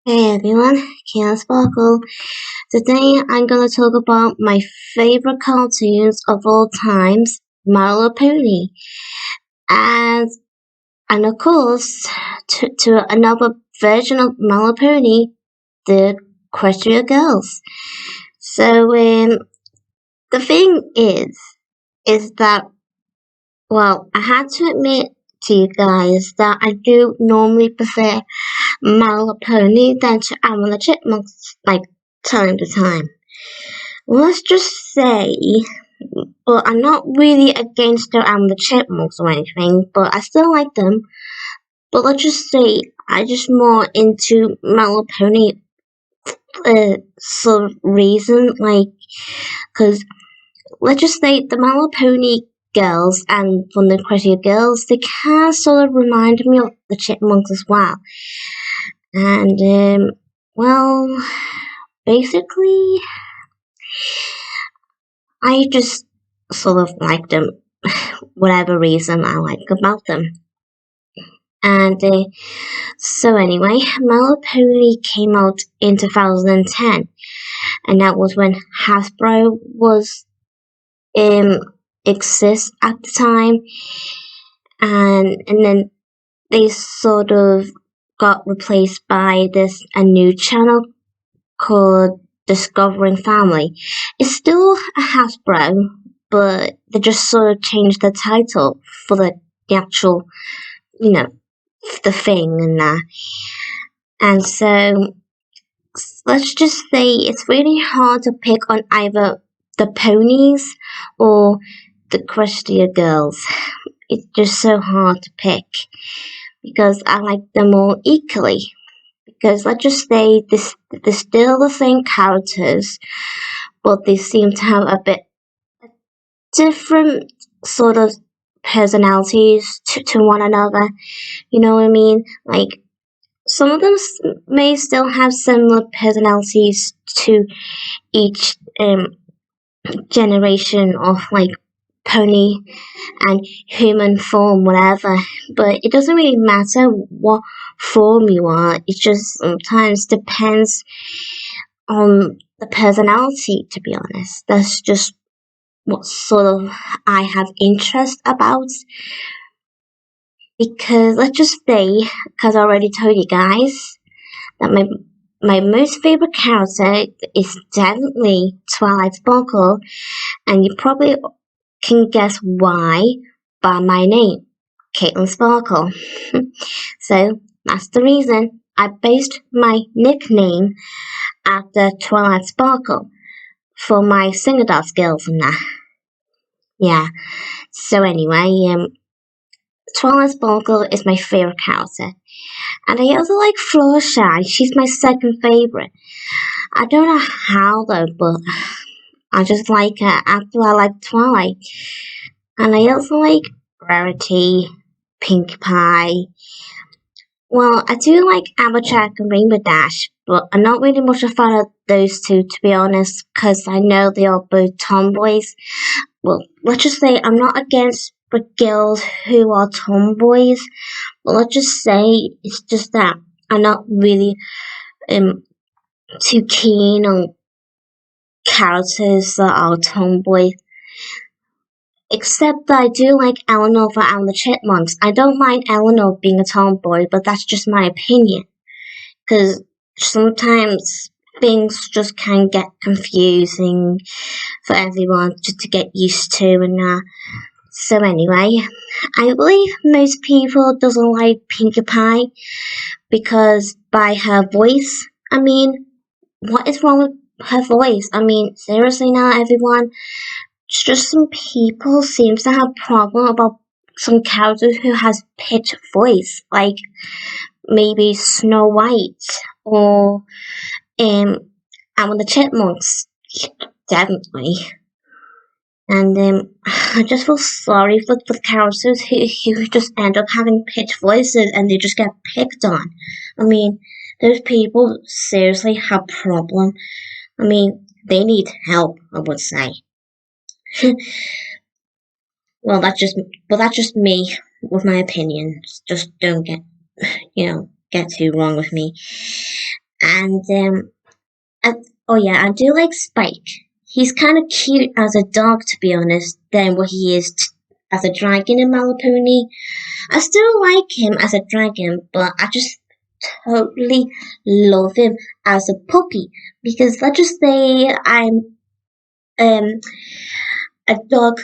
Hey everyone, Kayla Sparkle. Today I'm gonna talk about my favorite cartoons of all times, My Little Pony, and of course to another version of My Little Pony, the Equestria Girls. So the thing is that I had to admit to you guys that I do normally prefer My Little Pony than to Alvin the Chipmunks, like time to time. Let's just say, well, I'm not really against the Chipmunks or anything, but I still like them. But let's just say I just more into My Little Pony, sort of reason, cause let's just say the My Little Pony girls and from the Equestria girls, they kind of sort of remind me of the Chipmunks as well. And well, basically, I just sort of like them, whatever reason I like about them. And so anyway, My Little Pony came out in 2010, and that was when Hasbro was exist at the time, and then they sort of got replaced by a new channel called Discovering Family. It's still a Hasbro, but they just sort of changed the title for the actual, the thing and that. And so, let's just say it's really hard to pick on either the ponies or the Equestria girls. It's just so hard to pick because I like them all equally. Because let's just say they're still the same characters, but they seem to have a bit different sort of personalities to one another. You know what I mean? Like, some of them may still have similar personalities to each generation of like pony and human form, whatever. But it doesn't really matter what form you are. It just sometimes depends on the personality, to be honest. That's just what sort of I have interest about. Because let's just say, because I already told you guys, that my most favorite character is definitely Twilight Sparkle, and you probably can guess why by my name, Caitlin Sparkle. So that's the reason I based my nickname after Twilight Sparkle for my sing-a-dot skills and that. Yeah. So anyway, Twilight Sparkle is my favorite character. And I also like Fluttershy. She's my second favorite. I don't know how though, but I just like her after I like Twilight. And I also like Rarity, Pinkie Pie. Well, I do like Applejack and Rainbow Dash, but I'm not really much a fan of those two, to be honest, because I know they are both tomboys. Well, let's just say I'm not against the girls who are tomboys, but let's just say it's just that I'm not really too keen on characters that are tomboys. Except that I do like Eleanor for and the Chipmunks. I don't mind Eleanor being a tomboy, but that's just my opinion. Because sometimes things just can get confusing for everyone to get used to and that. So anyway, I believe most people doesn't like Pinkie Pie because by her voice. I mean, what is wrong with her voice? I mean, seriously now, everyone. Just some people seems to have problem about some characters who has pitched voice, like maybe Snow White or and the Chipmunks, definitely. And I just feel sorry for the characters who just end up having pitched voices and they just get picked on. I mean, those people seriously have problem. I mean, they need help, I would say. Well, that's just me with my opinions. Just don't get too wrong with me. And I, oh yeah, I do like Spike. He's kind of cute as a dog, to be honest, than what he is as a dragon in Malapony. I still like him as a dragon, but I just totally love him as a puppy because let's just say I'm um a dog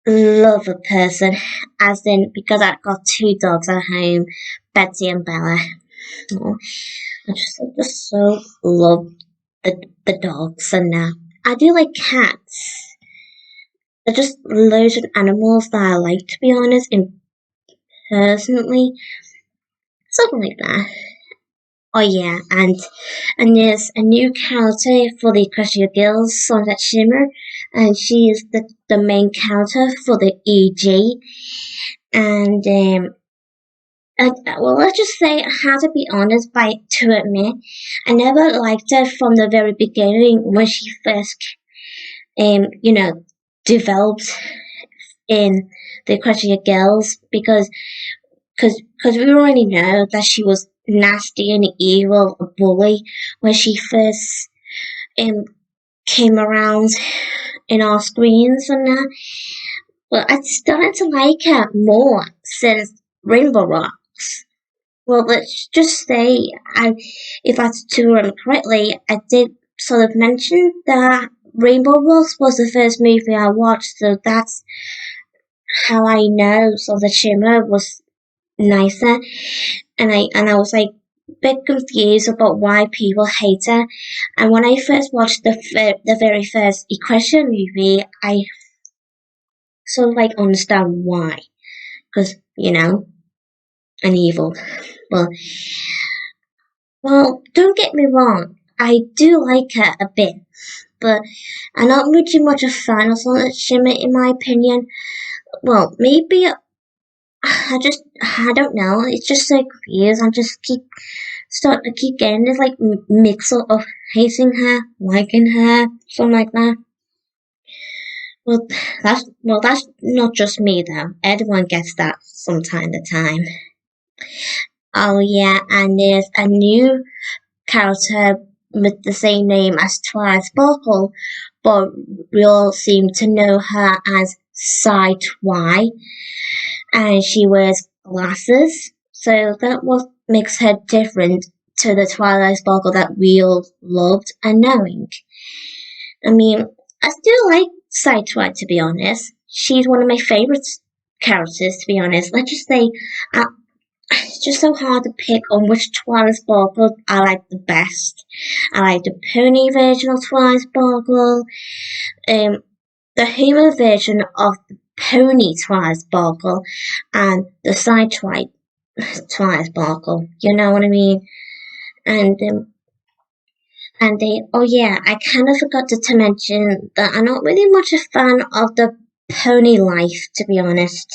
lover person, as in because I've got two dogs at home, Betsy and Bella. Oh, I just so love the dogs, and I do like cats. They're just loads of animals that I like, to be honest, and personally, something like that. Oh yeah, and there's a new character for the Equestria Girls, Sunset Shimmer, and she is the main character for the EG. And well, let's just say I had to be honest by to admit, I never liked her from the very beginning when she first, you know, developed in the Equestria Girls because we already know that she was nasty and evil, a bully when she first came around in our screens and that. But I started to like her more since Rainbow Rocks. Well, let's just say, if I to remember correctly, I did sort of mention that Rainbow Rocks was the first movie I watched, so that's how I know so the Shimmer was nicer, and I was like a bit confused about why people hate her. And when I first watched the very first Equestria movie, I sort of like understand why, because an evil. Well, don't get me wrong, I do like her a bit, but I'm not really much a fan of Sonic Shimmer in my opinion. Well, maybe I don't know. It's just so confused. I just keep getting this like mix of hating her, liking her, something like that. That's not just me though. Everyone gets that from time to time. Oh yeah, and there's a new character with the same name as Twilight Sparkle, but we all seem to know her as Side Y, and she wears glasses, so that what makes her different to the Twilight Sparkle that we all loved and knowing. I mean, I still like Sideswipe, to be honest. She's one of my favorite characters, to be honest. Let's just say, it's just so hard to pick on which Twilight Sparkle I like the best. I like the pony version of Twilight Sparkle, the human version of the pony Twilight Sparkle, and the Sideswipe Twilight Sparkle. You know what I mean? And oh yeah, I kind of forgot to mention that I'm not really much a fan of the pony life, to be honest.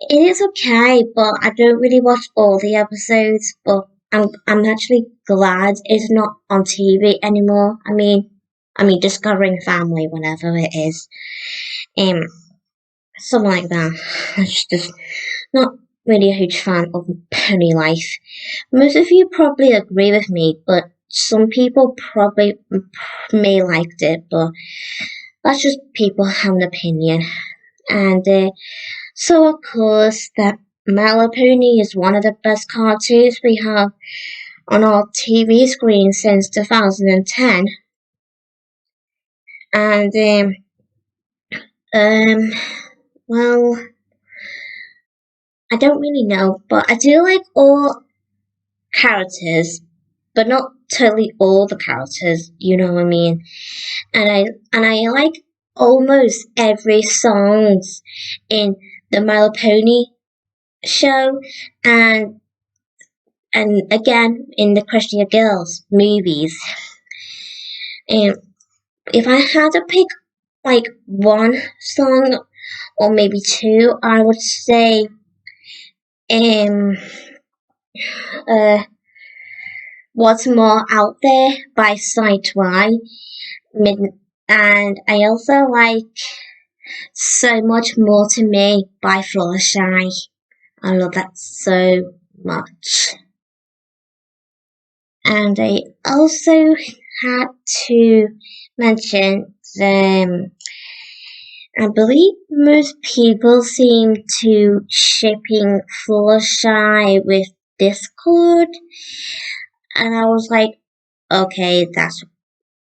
It is okay, but I don't really watch all the episodes, but I'm actually glad it's not on TV anymore. I mean Discovering Family, whenever it is. Um, Something like that. I'm just not really a huge fan of pony life. Most of you probably agree with me, but some people probably may liked it, but that's just people have an opinion. And so of course that Malapony is one of the best cartoons we have on our TV screen since 2010. And well, I don't really know, but I do like all characters, but not totally all the characters, you know what I mean? And I like almost every songs in the My Little Pony show and again in the Equestria Girls movies. And if I had to pick like one song or maybe two, I would say What's More Out There by Side Y. And I also like So Much More to Me by Fluttershy. I love that so much. And I also had to mention I believe most people seem to shipping Fluttershy with Discord, and I was like, okay, that's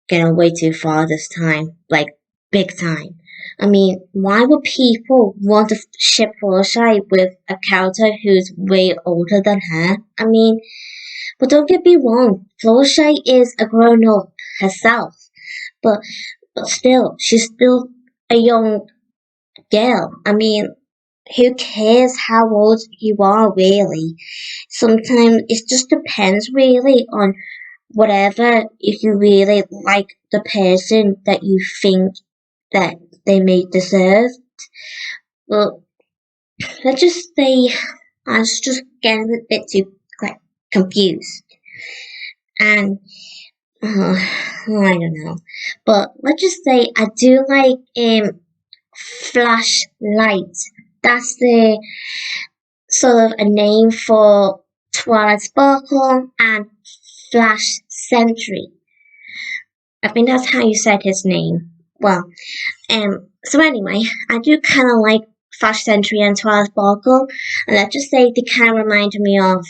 getting way too far this time, like big time. I mean, why would people want to ship Fluttershy with a character who's way older than her? I mean, but don't get me wrong, Fluttershy is a grown up herself, but still, she's still a young girl. I mean, who cares how old you are, really? Sometimes it just depends, really, on whatever, if you really like the person that you think that they may deserve. Well, let's just say I was just getting a bit too like confused, and I don't know. But let's just say I do like flashlight. That's the sort of a name for Twilight Sparkle and Flash Sentry. I think that's how you said his name. Well, so anyway, I do kind of like Flash Sentry and Twilight Sparkle, and let's just say they kind of remind me of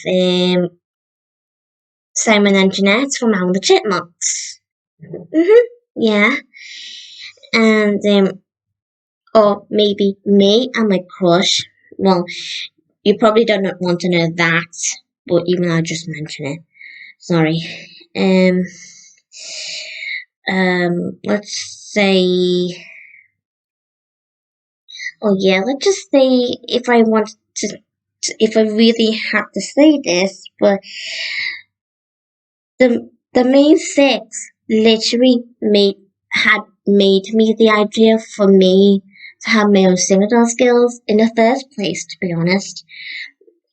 Simon and Jeanette from Alvin the Chipmunks. Yeah, and or maybe me and my crush. Well, you probably don't want to know that, but even I just mention it. Sorry. Let's say. Oh yeah, let's just say if I want to, if I really have to say this, but the main six literally had made me the idea for me to have my own sing-along skills in the first place, to be honest,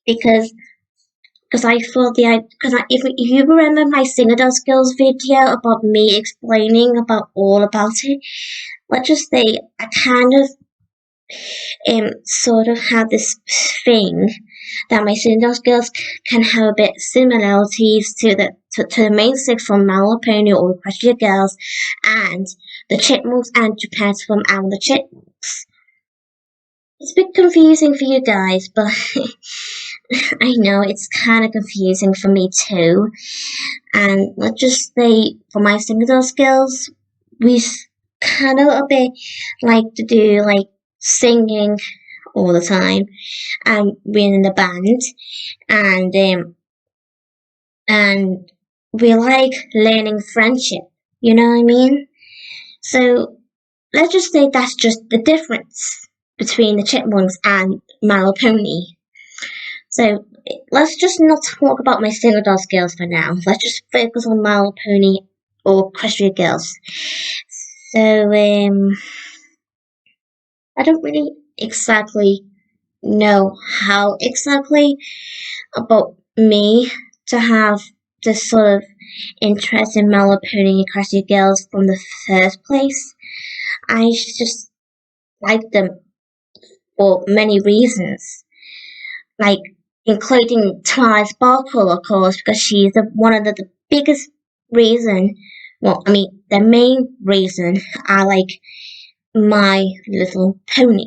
because I thought if you remember my sing-along skills video about me explaining about all about it, let's just say I kind of sort of have this thing that my sing-along skills can have a bit similarities to the main six from My Little Pony or Equestria Girls and the Chipmunks and Japan from Alvin the Chipmunks. It's a bit confusing for you guys, but I know it's kind of confusing for me too. And let's just say for my sing-along skills, we kind of a bit like to do like singing all the time and being in the band, and we like learning friendship. You know what I mean? So let's just say that's just the difference between the Chipmunks and My Little Pony. So let's just not talk about my sing-along skills for now. Let's just focus on My Little Pony or Equestria Girls. So I don't really exactly know how exactly about me to have this sort of interest in My Little Pony and Equestria Girls from the first place. I just like them for many reasons, like including Twilight Sparkle, of course, because she's one of the biggest reason. Well, I mean, the main reason I like My Little Pony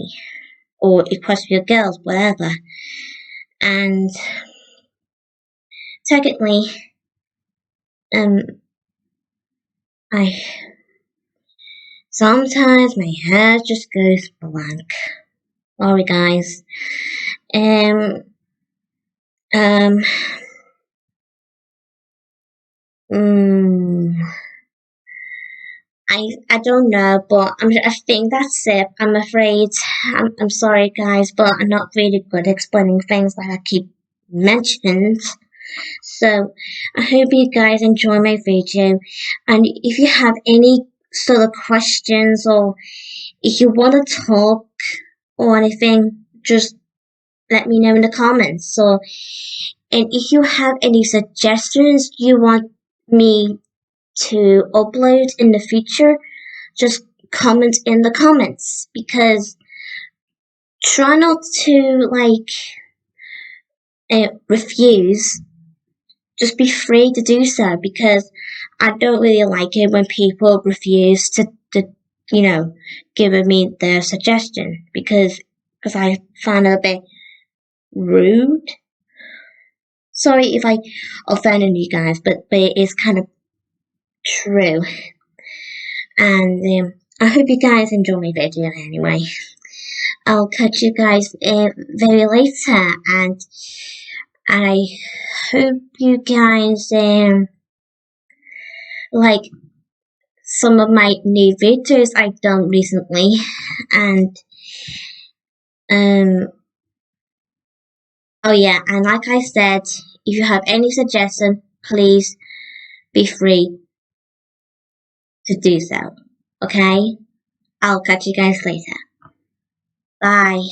or Equestria Girls, whatever. And secondly, I sometimes my hair just goes blank. Sorry, guys. Um, um, I don't know, but I think that's it. I'm afraid. I'm sorry, guys, but I'm not really good at explaining things like I keep mentioning. So I hope you guys enjoy my video, and if you have any sort of questions or if you want to talk or anything, just let me know in the comments. So, and if you have any suggestions you want me to upload in the future, just comment in the comments, because try not to refuse. just be free to do so, because I don't really like it when people refuse to give me their suggestion, because I find it a bit rude. Sorry if I offended you guys, but it is kind of true. And I hope you guys enjoy my video anyway. I'll catch you guys very later, and I hope you guys like some of my new videos I've done recently, and oh yeah, and like I said, if you have any suggestion, please be free to do so. Okay? I'll catch you guys later. Bye.